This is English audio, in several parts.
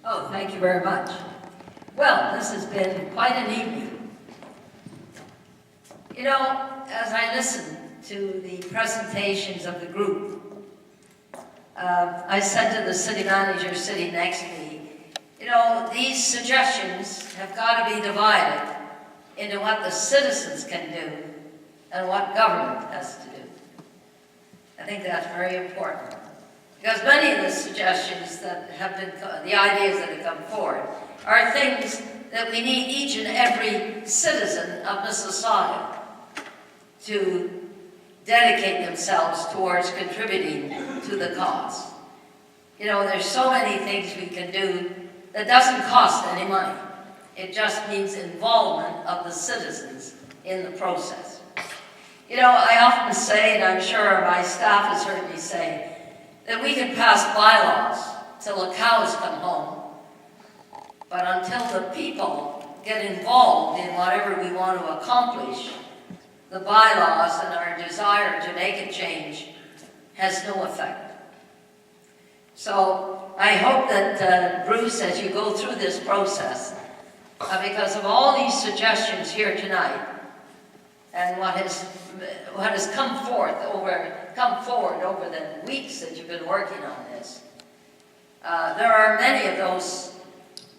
Oh, thank you very much. Well, this has been quite an evening. You know, as I listened to the presentations of the group, I said to the city manager sitting next to me, you know, these suggestions have got to be divided into what the citizens can do and what government has to do. I think that's very important. Because many of the suggestions that have been, the ideas that have come forward, are things that we need each and every citizen of Mississauga to dedicate themselves towards contributing to the cause. You know, there's so many things we can do that doesn't cost any money. It just means involvement of the citizens in the process. You know, I often say, and I'm sure my staff has heard me say, that we can pass bylaws till the cows come home, but until the people get involved in whatever we want to accomplish, the bylaws and our desire to make a change has no effect. So I hope that Bruce, as you go through this process, because of all these suggestions here tonight, and what has come forward over the weeks that you've been working on this, there are many of those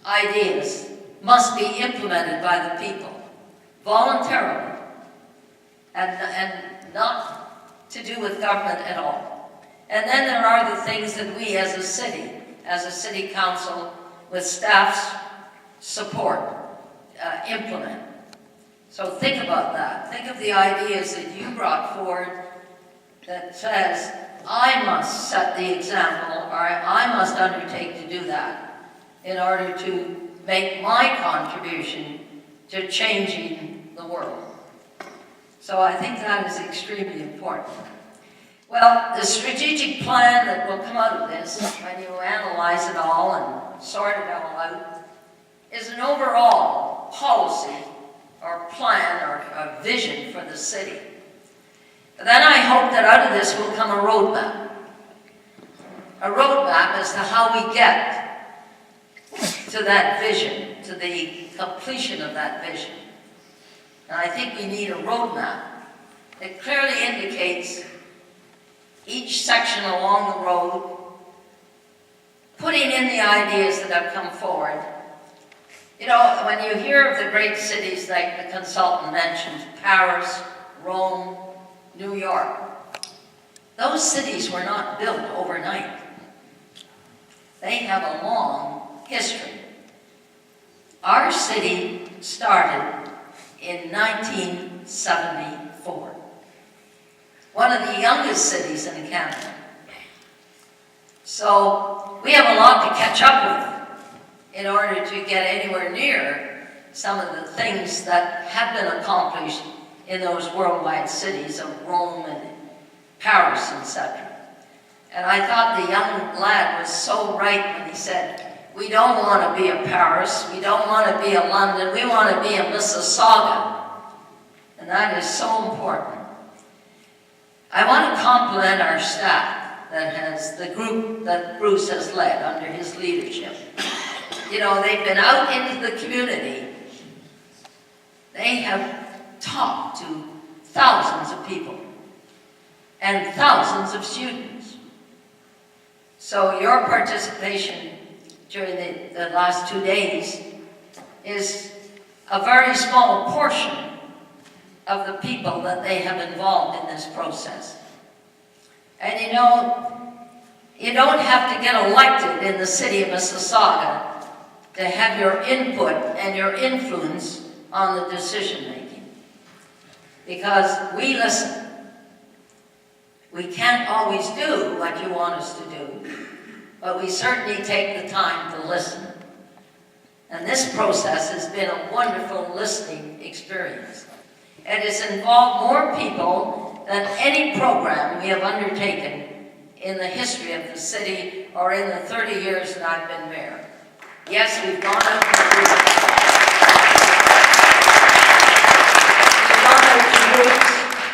ideas must be implemented by the people voluntarily and not to do with government at all. And then there are the things that we as a city council with staff's support implement. So think about that. Think of the ideas that you brought forward that says, I must set the example, or I must undertake to do that in order to make my contribution to changing the world. So I think that is extremely important. Well, the strategic plan that will come out of this, when you analyze it all and sort it all out, is an overall policy or plan or a vision for the city. But then I hope that out of this will come a roadmap. A roadmap as to how we get to that vision, to the completion of that vision. And I think we need a roadmap that clearly indicates each section along the road, putting in the ideas that have come forward. You know, when you hear of the great cities like the consultant mentioned, Paris, Rome, New York, those cities were not built overnight. They have a long history. Our city started in 1974. One of the youngest cities in Canada. So we have a lot to catch up with in order to get anywhere near some of the things that have been accomplished in those worldwide cities of Rome and Paris, etc. And I thought the young lad was so right when he said, we don't want to be a Paris, we don't want to be a London, we want to be a Mississauga. And that is so important. I want to compliment our staff that has the group that Bruce has led under his leadership. You know, they've been out into the community. They have talked to thousands of people and thousands of students. So your participation during the last 2 days is a very small portion of the people that they have involved in this process. And you know, you don't have to get elected in the city of Mississauga to have your input and your influence on the decision making. Because we listen. We can't always do what you want us to do, but we certainly take the time to listen. And this process has been a wonderful listening experience. It has involved more people than any program we have undertaken in the history of the city or in the 30 years that I've been mayor. Yes, we've gone out to groups,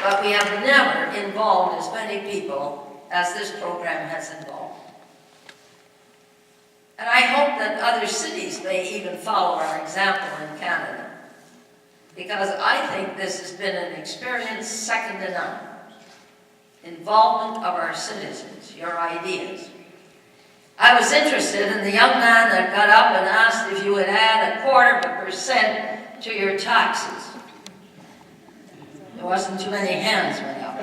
but we have never involved as many people as this program has involved. And I hope that other cities may even follow our example in Canada. Because I think this has been an experience second to none. Involvement of our citizens, your ideas. I was interested in the young man that got up and asked if you would add 0.25% to your taxes. There wasn't too many hands went up.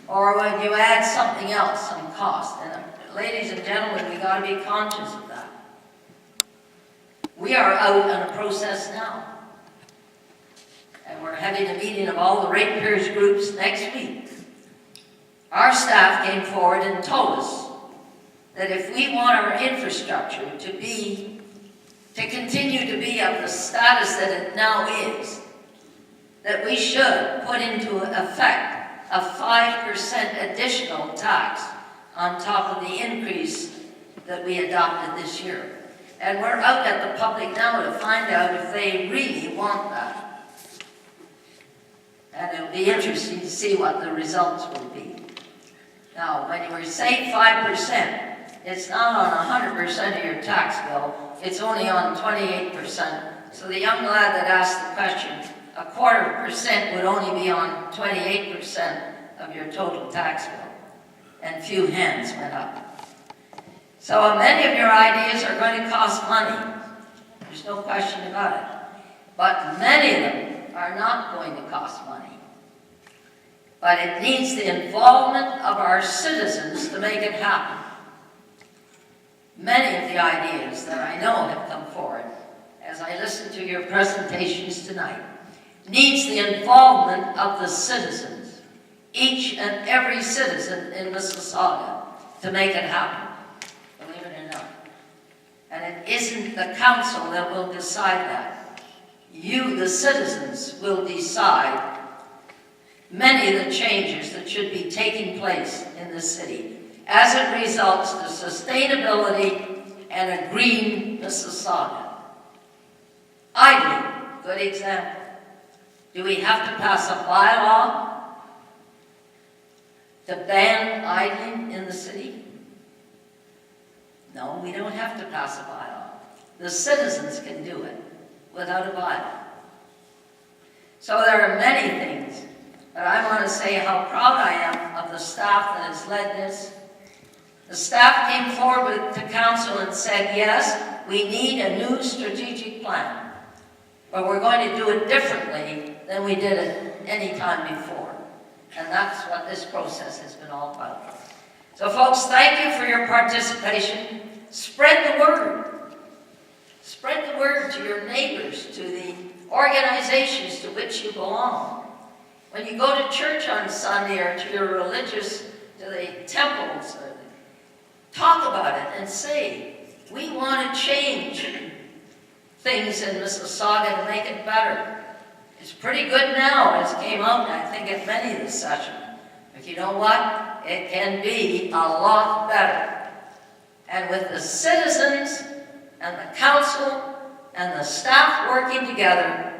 Or would you add something else, some cost? And ladies and gentlemen, we got to be conscious of that. We are out on a process now. And we're having a meeting of all the ratepayers groups next week. Our staff came forward and told us that if we want our infrastructure to continue to be of the status that it now is, that we should put into effect a 5% additional tax on top of the increase that we adopted this year. And we're out at the public now to find out if they really want that. And it'll be interesting to see what the results will be. Now, when you say 5%, it's not on 100% of your tax bill, it's only on 28%. So the young lad that asked the question, 0.25% would only be on 28% of your total tax bill. And few hands went up. So many of your ideas are going to cost money. There's no question about it. But many of them are not going to cost money. But it needs the involvement of our citizens to make it happen. Many of the ideas that I know have come forward, as I listen to your presentations tonight, needs the involvement of the citizens, each and every citizen in Mississauga, to make it happen, believe it or not. And it isn't the council that will decide that. You, the citizens, will decide many of the changes that should be taking place in the city as it results to sustainability and a green Mississauga. Idling, good example. Do we have to pass a bylaw to ban idling in the city? No, we don't have to pass a bylaw. The citizens can do it without a bylaw. So there are many things, but I want to say how proud I am of the staff that has led this. The staff came forward to council and said, yes, we need a new strategic plan, but we're going to do it differently than we did it any time before. And that's what this process has been all about. So folks, thank you for your participation. Spread the word. Spread the word to your neighbors, to the organizations to which you belong. When you go to church on Sunday or to your religious, to the temples, talk about it and say, we want to change things in Mississauga to make it better. It's pretty good now, as came out, I think, at many of the sessions. But you know what? It can be a lot better. And with the citizens and the council and the staff working together,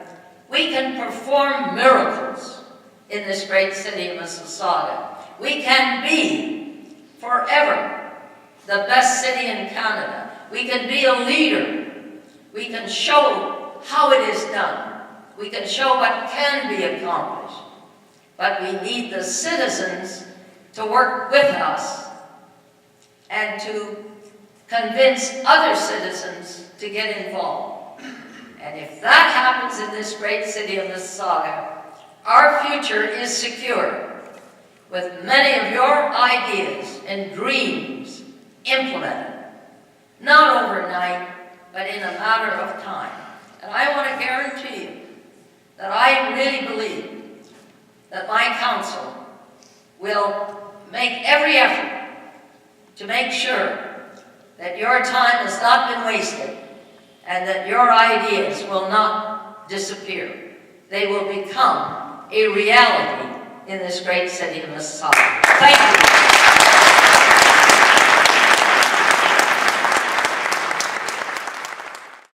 we can perform miracles in this great city of Mississauga. We can be forever the best city in Canada. We can be a leader. We can show how it is done. We can show what can be accomplished. But we need the citizens to work with us and to convince other citizens to get involved. And if that happens in this great city of Mississauga, our future is secure, with many of your ideas and dreams implemented, not overnight, but in a matter of time. And I want to guarantee you that I really believe that my council will make every effort to make sure that your time has not been wasted and that your ideas will not disappear. They will become a reality in this great city of Mississauga. Thank you.